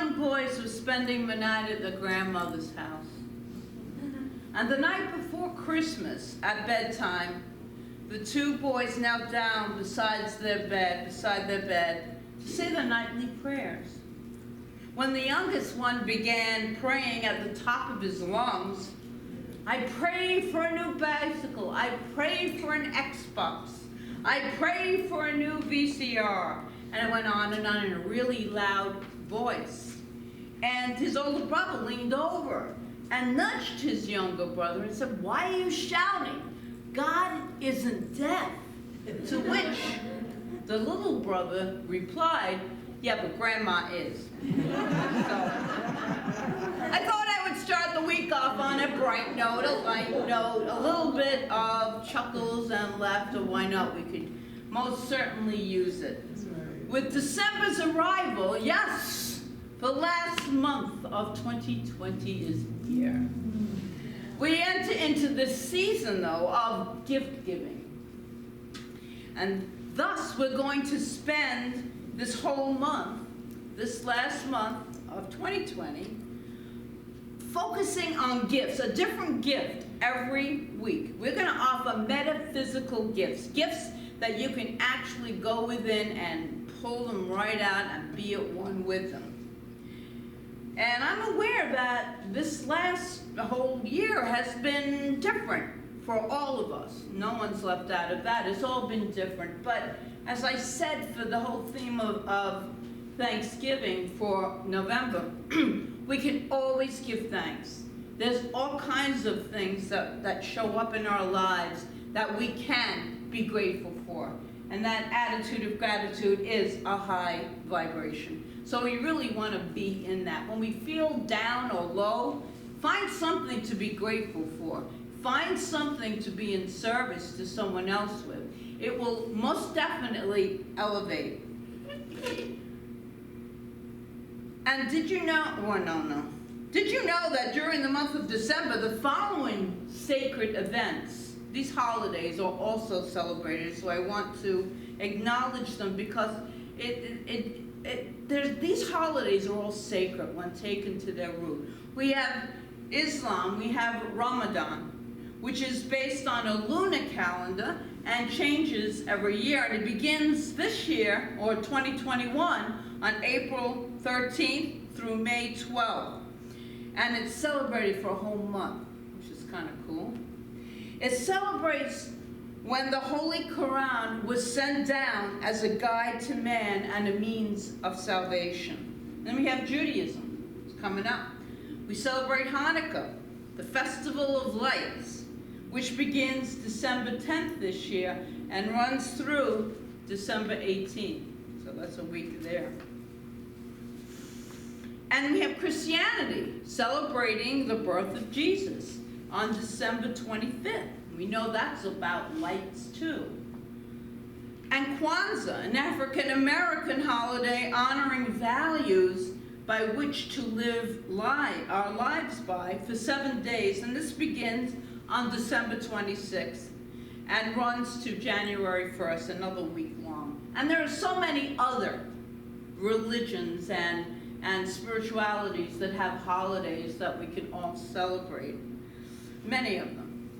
young boys were spending the night at their grandmother's house. And the night before Christmas, at bedtime, the two boys knelt down beside their bed, to say their nightly prayers. When the youngest one began praying at the top of his lungs, I pray for a new bicycle, I pray for an Xbox, I pray for a new VCR. And it went on in a really loud voice. And his older brother leaned over and nudged his younger brother and said, "Why are you shouting? God isn't deaf." To which the little brother replied, "Yeah, but Grandma is." So, I thought I would start the week off on a bright note, a light note, a little bit of chuckles and laughter. Why not? We could most certainly use it. With December's arrival, yes, the last month of 2020 is here. We enter into this season, though, of gift giving. And thus, we're going to spend this whole month, this last month of 2020, focusing on gifts, a different gift every week. We're going to offer metaphysical gifts, gifts that you can actually go within and pull them right out and be at one with them. And I'm aware that this last whole year has been different for all of us. No one's left out of that. It's all been different. But as I said, for the whole theme of Thanksgiving for November, we can always give thanks. There's all kinds of things that show up in our lives that we can be grateful for. And that attitude of gratitude is a high vibration. So we really want to be in that. When we feel down or low, find something to be grateful for. Find something to be in service to someone else with. It will most definitely elevate. And did you know, Did you know that during the month of December, the following sacred events, these holidays, are also celebrated? So I want to acknowledge them because these holidays are all sacred when taken to their root. We have Islam, we have Ramadan, which is based on a lunar calendar and changes every year. And it begins this year, or 2021, on April 13th through May 12th. And it's celebrated for a whole month, which is kind of cool. It celebrates when the Holy Quran was sent down as a guide to man and a means of salvation. Then we have Judaism. It's coming up. We celebrate Hanukkah, the Festival of Lights, which begins December 10th this year and runs through December 18th. So that's a week there. And we have Christianity, celebrating the birth of Jesus on December 25th. We know that's about lights too. And Kwanzaa, an African-American holiday honoring values by which to live our lives by for 7 days. And this begins on December 26th and runs to January 1st, another week long. And there are so many other religions and spiritualities that have holidays that we can all celebrate, many of them.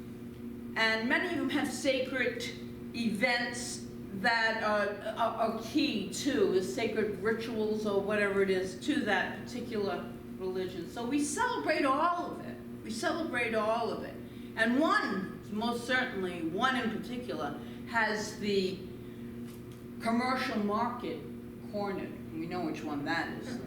And many of them have sacred events that are key to the sacred rituals or whatever it is to that particular religion. So we celebrate all of it. We celebrate all of it. And one, most certainly, one in particular, has the commercial market cornered. We know which one that is.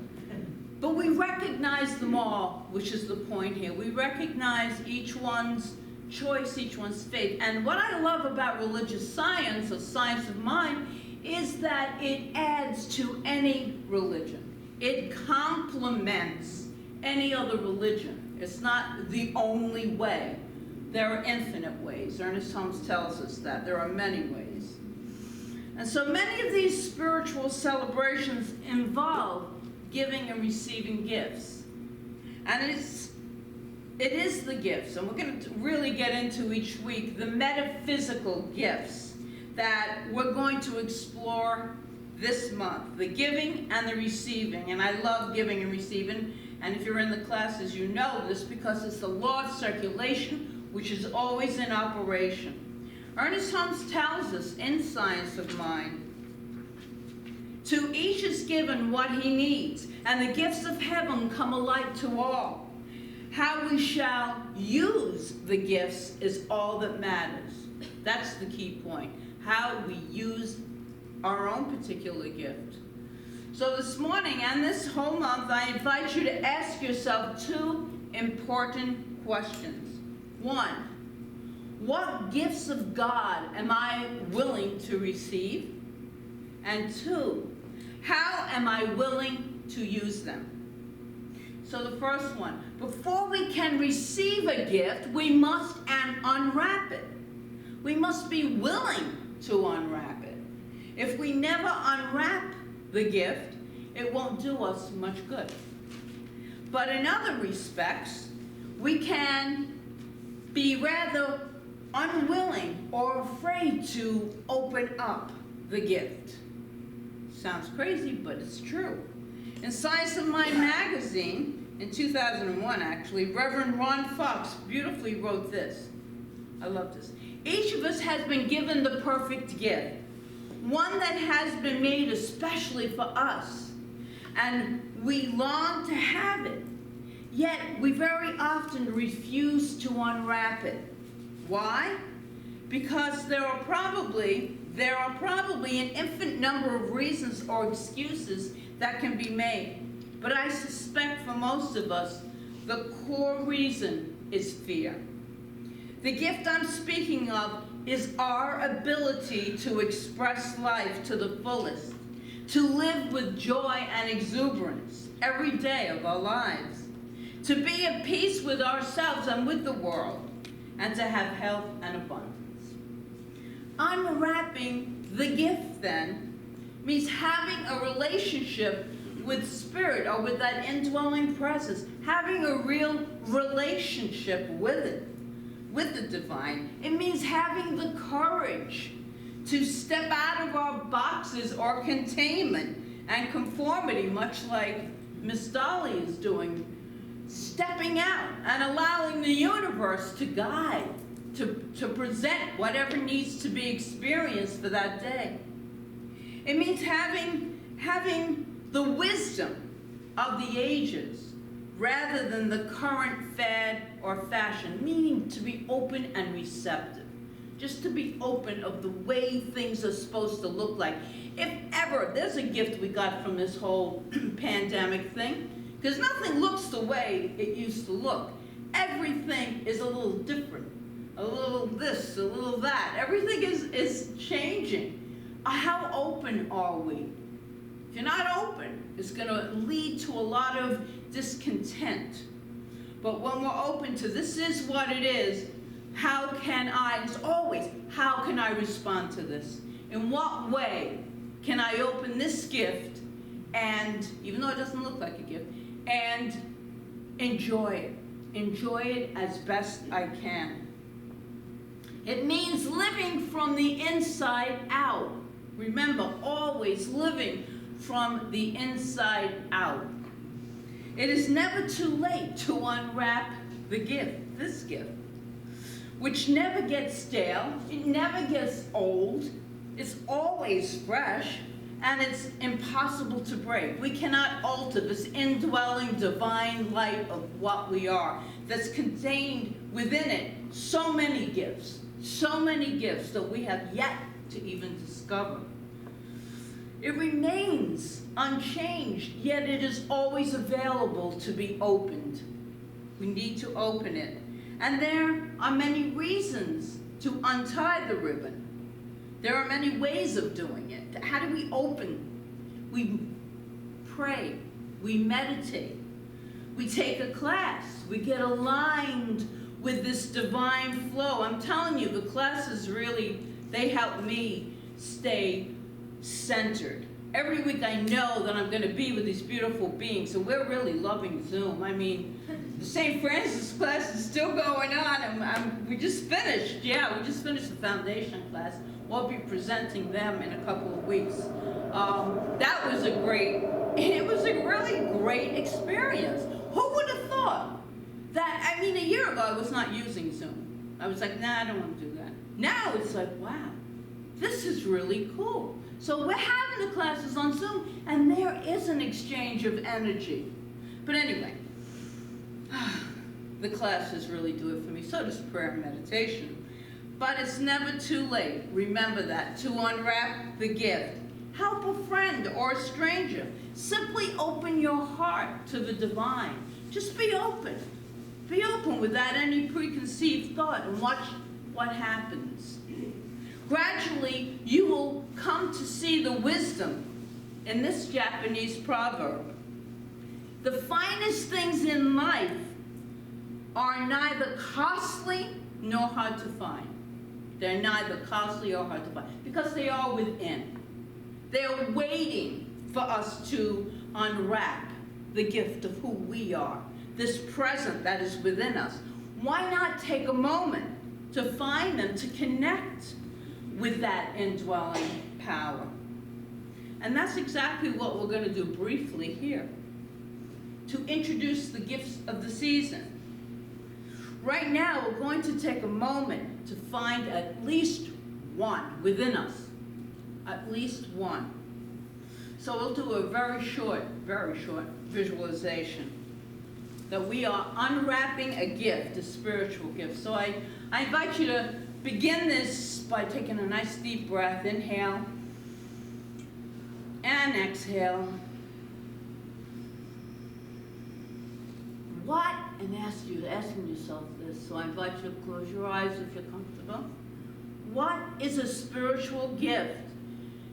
But we recognize them all, which is the point here. We recognize each one's choice, each one's faith. And what I love about religious science, or science of mind, is that it adds to any religion. It complements any other religion. It's not the only way. There are infinite ways. Ernest Holmes tells us that. There are many ways. And so many of these spiritual celebrations involve giving and receiving gifts. And it is the gifts, and we're going to really get into each week the metaphysical gifts that we're going to explore this month, the giving and the receiving. And I love giving and receiving. And if you're in the classes, you know this because it's the law of circulation, which is always in operation. Ernest Holmes tells us in Science of Mind, to each is given what he needs, and the gifts of heaven come alike to all. How we shall use the gifts is all that matters. That's the key point. How we use our own particular gift. So this morning and this whole month, I invite you to ask yourself two important questions. One, what gifts of God am I willing to receive? And two, how am I willing to use them? So the first one, before we can receive a gift, we must unwrap it. We must be willing to unwrap it. If we never unwrap the gift, it won't do us much good. But in other respects, we can be rather unwilling or afraid to open up the gift. Sounds crazy, but it's true. In Science of Mind magazine, in 2001 actually, Reverend Ron Fox beautifully wrote this. I love this. Each of us has been given the perfect gift, one that has been made especially for us, and we long to have it, yet we very often refuse to unwrap it. Why? Because there are probably an infinite number of reasons or excuses that can be made. But I suspect for most of us, the core reason is fear. The gift I'm speaking of is our ability to express life to the fullest, to live with joy and exuberance every day of our lives, to be at peace with ourselves and with the world, and to have health and abundance. Unwrapping the gift, then, means having a relationship with Spirit or with that indwelling presence, having a real relationship with it, with the divine. It means having the courage to step out of our boxes or containment and conformity, much like Miss Dolly is doing, stepping out and allowing the universe to guide, to present whatever needs to be experienced for that day. It means having the wisdom of the ages rather than the current fad or fashion, meaning to be open and receptive. Just to be open of the way things are supposed to look like. If ever, there's a gift we got from this whole pandemic thing, because nothing looks the way it used to look. Everything is a little different. A little this, a little that. Everything is changing. How open are we? If you're not open, it's going to lead to a lot of discontent. But when we're open to this is what it is, how can I, it's always, how can I respond to this? In what way can I open this gift and, even though it doesn't look like a gift, and enjoy it? Enjoy it as best I can. It means living from the inside out. Remember, always living from the inside out. It is never too late to unwrap the gift, this gift, which never gets stale, it never gets old, it's always fresh, and it's impossible to break. We cannot alter this indwelling divine light of what we are that's contained within it so many gifts that we have yet to even discover. It remains unchanged, yet it is always available to be opened. We need to open it. And there are many reasons to untie the ribbon. There are many ways of doing it. How do we open? We pray, we meditate, we take a class, we get aligned with this divine flow. I'm telling you, the classes really, they help me stay centered. Every week I know that I'm going to be with these beautiful beings, and we're really loving Zoom. I mean, the St. Francis class is still going on, and we just finished. Yeah, we just finished the foundation class. We'll be presenting them in a couple of weeks. That was it was a really great experience. Who would have thought that, a year ago I was not using Zoom. I was like, nah, I don't want to do that. Now it's like, wow, this is really cool. So we're having the classes on Zoom, and there is an exchange of energy. But anyway, the classes really do it for me. So does prayer and meditation. But it's never too late, remember that, to unwrap the gift. Help a friend or a stranger. Simply open your heart to the divine. Just be open. Be open without any preconceived thought and watch what happens. Gradually, you will come to see the wisdom in this Japanese proverb. The finest things in life are neither costly nor hard to find. They're neither costly or hard to find because they are within. They're waiting for us to unwrap the gift of who we are, this present that is within us. Why not take a moment to find them, to connect with that indwelling power? And that's exactly what we're going to do briefly here, to introduce the gifts of the season. Right now, we're going to take a moment to find at least one within us. At least one. So we'll do a very short visualization that we are unwrapping a gift, a spiritual gift. So I invite you to begin this by taking a nice deep breath. Inhale and exhale. What, and asking yourself this, so I invite you to close your eyes if you're comfortable. What is a spiritual gift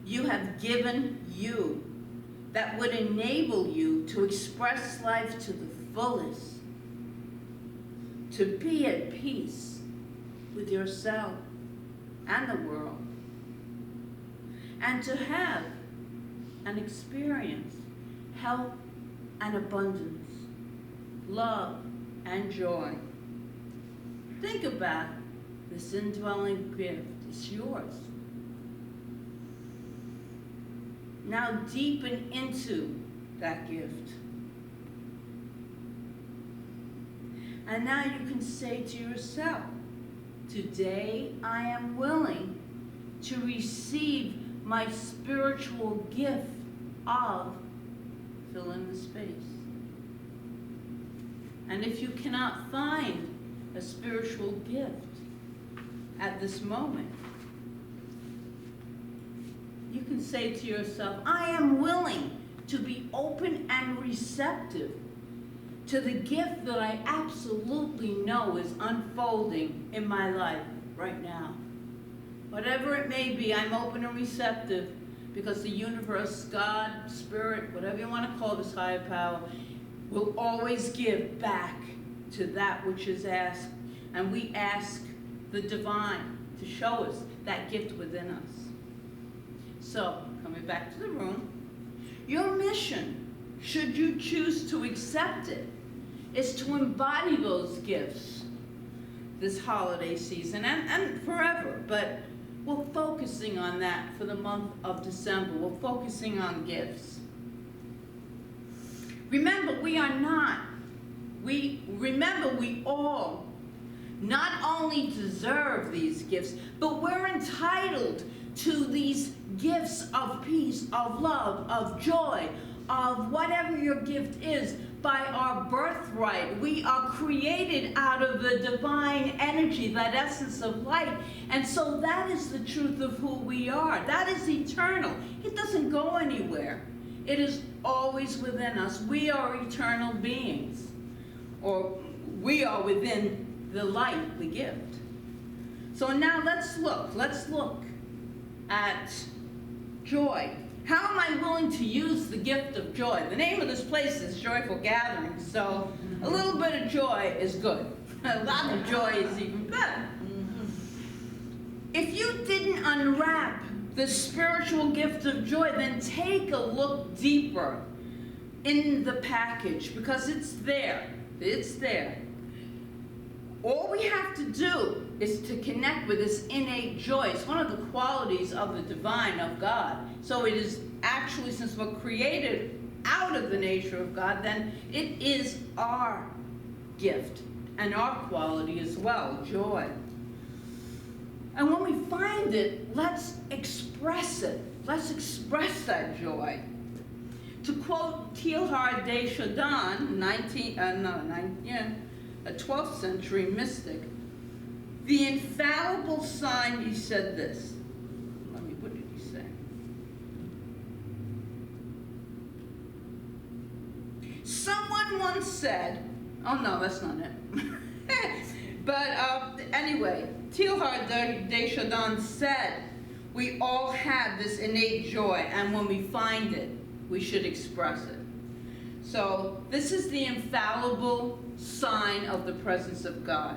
you have given you that would enable you to express life to the fullest, to be at peace with yourself and the world, and to have and experience health and abundance, love and joy? Think about this indwelling gift. It's yours. Now deepen into that gift. And now you can say to yourself, today I am willing to receive my spiritual gift of, fill in the space. And if you cannot find a spiritual gift at this moment, you can say to yourself, I am willing to be open and receptive to the gift that I absolutely know is unfolding in my life right now. Whatever it may be, I'm open and receptive because the universe, God, spirit, whatever you want to call this higher power, will always give back to that which is asked. And we ask the divine to show us that gift within us. So, coming back to the room, your mission, should you choose to accept it, is to embody those gifts this holiday season and forever. But we're focusing on that for the month of December. We're focusing on gifts. Remember, we all not only deserve these gifts, but we're entitled to these gifts of peace, of love, of joy, of whatever your gift is, by our birthright. We are created out of the divine energy, that essence of light. And so that is the truth of who we are. That is eternal. It doesn't go anywhere. It is always within us. We are eternal beings, or we are within the light, the gift. So now let's look at joy. How am I willing to use the gift of joy? The name of this place is Joyful Gathering, so a little bit of joy is good. A lot of joy is even better. If you didn't unwrap the spiritual gift of joy, then take a look deeper in the package, because it's there. It's there. All we have to do is to connect with this innate joy. It's one of the qualities of the divine, of God. So it is actually, since we're created out of the nature of God, then it is our gift and our quality as well, joy. And when we find it, let's express it. Let's express that joy. To quote Teilhard de Chardin, a 12th century mystic, the infallible sign, he said this. What did he say? Someone once said, oh no, that's not it. But anyway, Teilhard de Chardin said, we all have this innate joy, and when we find it, we should express it. So this is the infallible sign of the presence of God.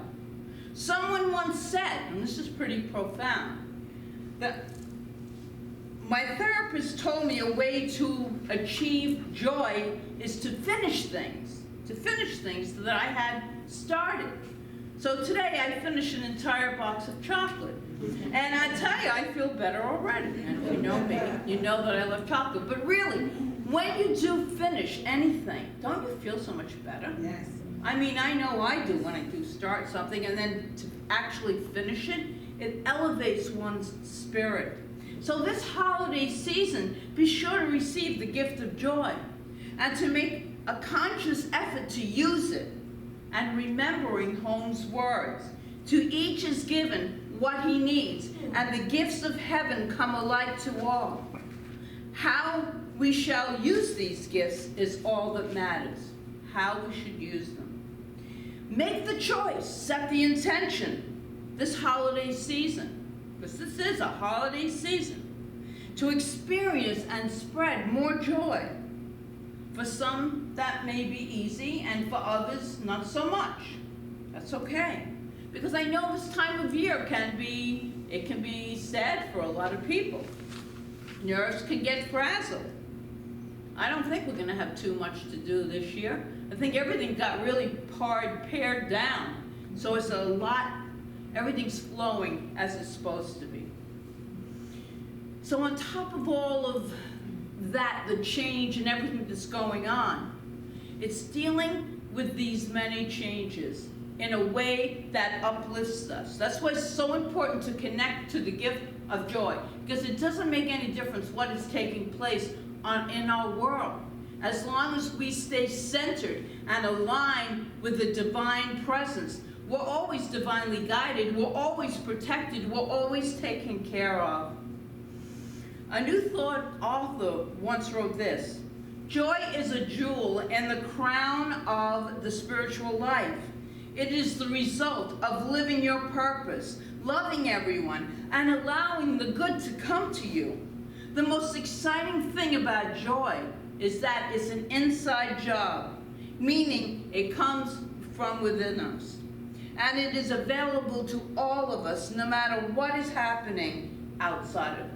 Someone once said, and this is pretty profound, that my therapist told me a way to achieve joy is to finish things that I had started. So today I finished an entire box of chocolate. And I tell you, I feel better already. And if you know me, you know that I love chocolate. But really, when you do finish anything, don't you feel so much better? Yes. I mean, I know I do when I do start something, and then to actually finish it, it elevates one's spirit. So this holiday season, be sure to receive the gift of joy and to make a conscious effort to use it. And remembering Holmes' words, to each is given what he needs, and the gifts of heaven come alike to all. How we shall use these gifts is all that matters. How we should use them. Make the choice, set the intention this holiday season, because this is a holiday season, to experience and spread more joy. For some, that may be easy, and for others, not so much. That's okay. Because I know this time of year can be sad for a lot of people. Nerves can get frazzled. I don't think we're going to have too much to do this year. I think everything got really pared down. So it's a lot, everything's flowing as it's supposed to be. So on top of all of that, the change and everything that's going on, it's dealing with these many changes in a way that uplifts us. That's why it's so important to connect to the gift of joy, because it doesn't make any difference what is taking place in our world. As long as we stay centered and aligned with the divine presence, we're always divinely guided, we're always protected, we're always taken care of. A New Thought author once wrote this: joy is a jewel in the crown of the spiritual life. It is the result of living your purpose, loving everyone, and allowing the good to come to you. The most exciting thing about joy is that it's an inside job, meaning it comes from within us. And it is available to all of us, no matter what is happening outside of us.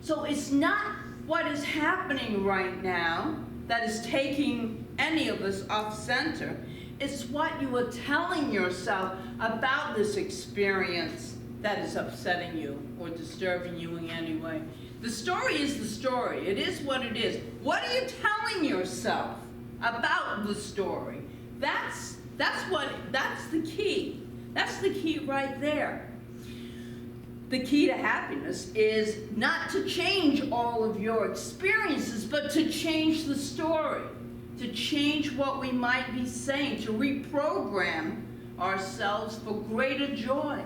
So it's not what is happening right now that is taking any of us off center. It's what you are telling yourself about this experience that is upsetting you or disturbing you in any way. The story is the story. It is what it is. What are you telling yourself about the story? That's the key. That's the key right there. The key to happiness is not to change all of your experiences, but to change the story, to change what we might be saying, to reprogram ourselves for greater joy.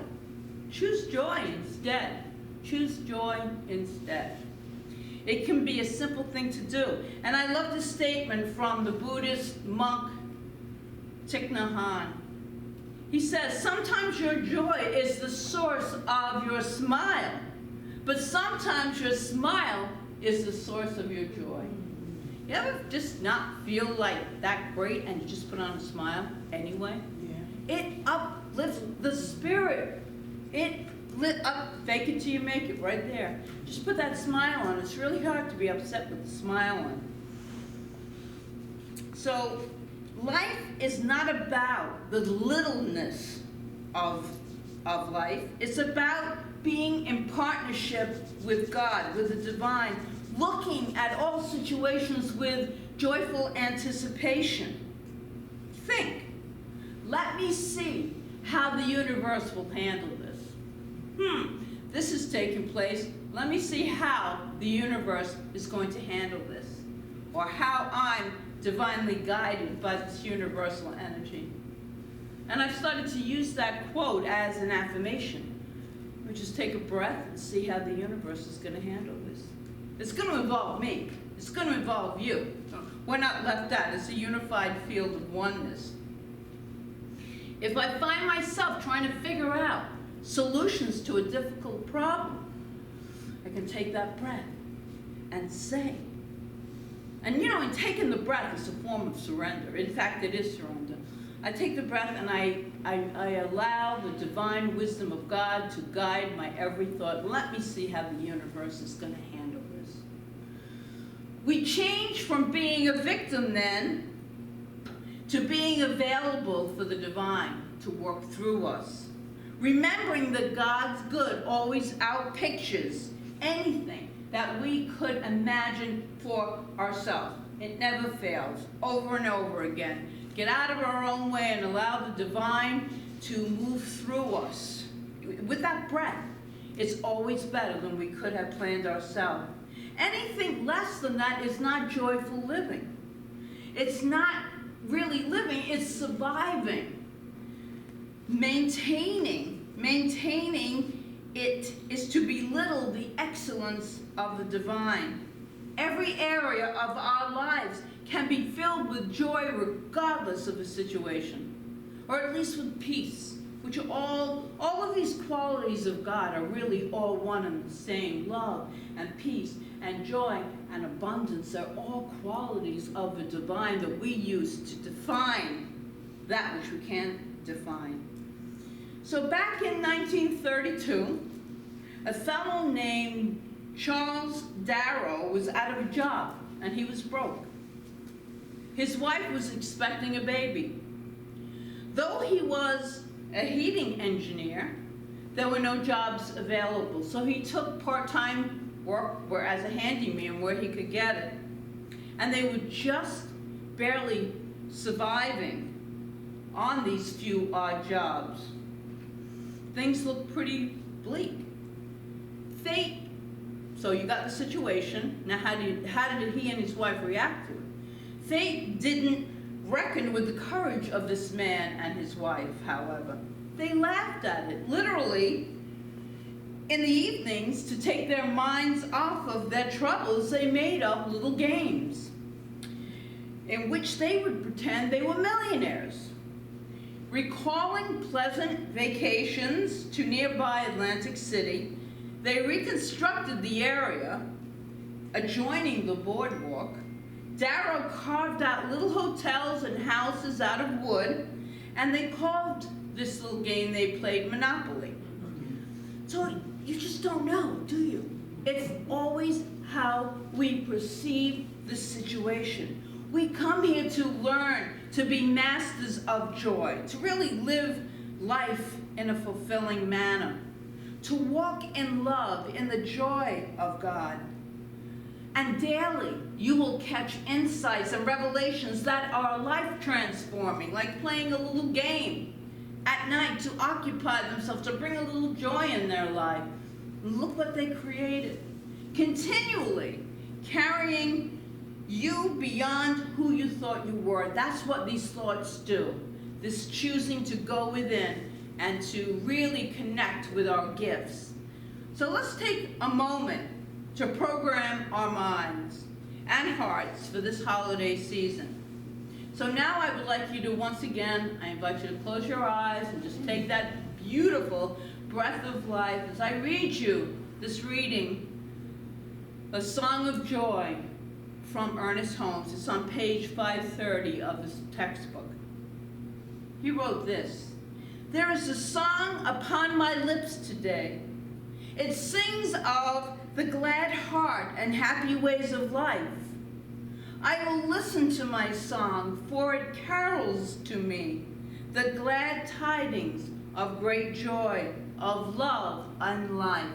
Choose joy instead. Choose joy instead. It can be a simple thing to do. And I love the statement from the Buddhist monk Thich Nhat Hanh. He says, sometimes your joy is the source of your smile, but sometimes your smile is the source of your joy. You ever just not feel like that great and you just put on a smile anyway? Yeah. It uplifts the spirit. It lit up, fake it till you make it, right there. Just put that smile on. It's really hard to be upset with a smile on. So life is not about the littleness of of life. It's about being in partnership with God, with the divine, looking at all situations with joyful anticipation. Think, let me see how the universe will handle this. This is taking place. Let me see how the universe is going to handle this, or how I'm divinely guided by this universal energy. And I've started to use that quote as an affirmation. We just take a breath and see how the universe is going to handle this. It's going to involve me. It's going to involve you. We're not left out. It's a unified field of oneness. If I find myself trying to figure out solutions to a difficult problem, I can take that breath and say. And in taking the breath is a form of surrender. In fact, it is surrender. I take the breath and I allow the divine wisdom of God to guide my every thought. Let me see how the universe is going to handle this. We change from being a victim then to being available for the divine to work through us. Remembering that God's good always outpictures anything that we could imagine for ourselves. It never fails, over and over again. Get out of our own way and allow the divine to move through us. With that breath, it's always better than we could have planned ourselves. Anything less than that is not joyful living. It's not really living, it's surviving. Maintaining it is to belittle the excellence of the divine. Every area of our lives can be filled with joy regardless of the situation, or at least with peace, which are all of these qualities of God are really all one and the same. Love and peace and joy and abundance are all qualities of the divine that we use to define that which we can't define. So back in 1932, a fellow named Charles Darrow was out of a job and he was broke. His wife was expecting a baby. Though he was a heating engineer, there were no jobs available, so he took part-time work as a handyman where he could get it. And they were just barely surviving on these few odd jobs. Things looked pretty bleak. Fate, so you got the situation. Now how did he and his wife react to it? Fate didn't reckon with the courage of this man and his wife, however. They laughed at it, literally. In the evenings, to take their minds off of their troubles, they made up little games in which they would pretend they were millionaires. Recalling pleasant vacations to nearby Atlantic City, they reconstructed the area adjoining the boardwalk. Darrow carved out little hotels and houses out of wood, and they called this little game they played Monopoly. So you just don't know, do you? It's always how we perceive the situation. We come here to learn to be masters of joy, to really live life in a fulfilling manner, to walk in love, in the joy of God. And daily, you will catch insights and revelations that are life-transforming, like playing a little game at night to occupy themselves, to bring a little joy in their life. And look what they created. Continually carrying you beyond who you thought you were. That's what these thoughts do. This choosing to go within and to really connect with our gifts. So let's take a moment to program our minds and hearts for this holiday season. So now I would like you to once again, I invite you to close your eyes and just take that beautiful breath of life as I read you this reading, A Song of Joy from Ernest Holmes. It's on page 530 of this textbook. He wrote this: "There is a song upon my lips today. It sings of the glad heart and happy ways of life. I will listen to my song, for it carols to me the glad tidings of great joy, of love and life.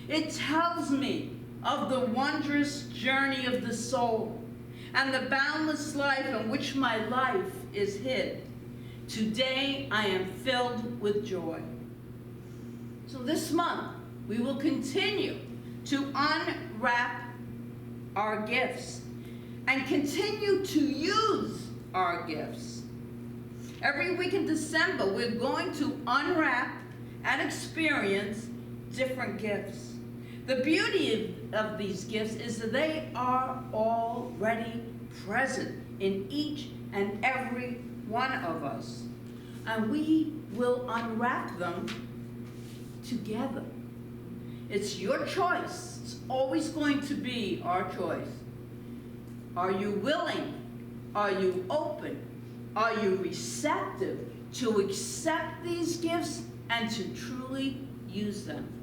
It tells me of the wondrous journey of the soul and the boundless life in which my life is hid. Today I am filled with joy. So this month we will continue to unwrap our gifts and continue to use our gifts. Every week in December, we're going to unwrap and experience different gifts. The beauty of these gifts is that they are already present in each and every one of us. And we will unwrap them together. It's your choice. It's always going to be our choice. Are you willing? Are you open? Are you receptive to accept these gifts and to truly use them?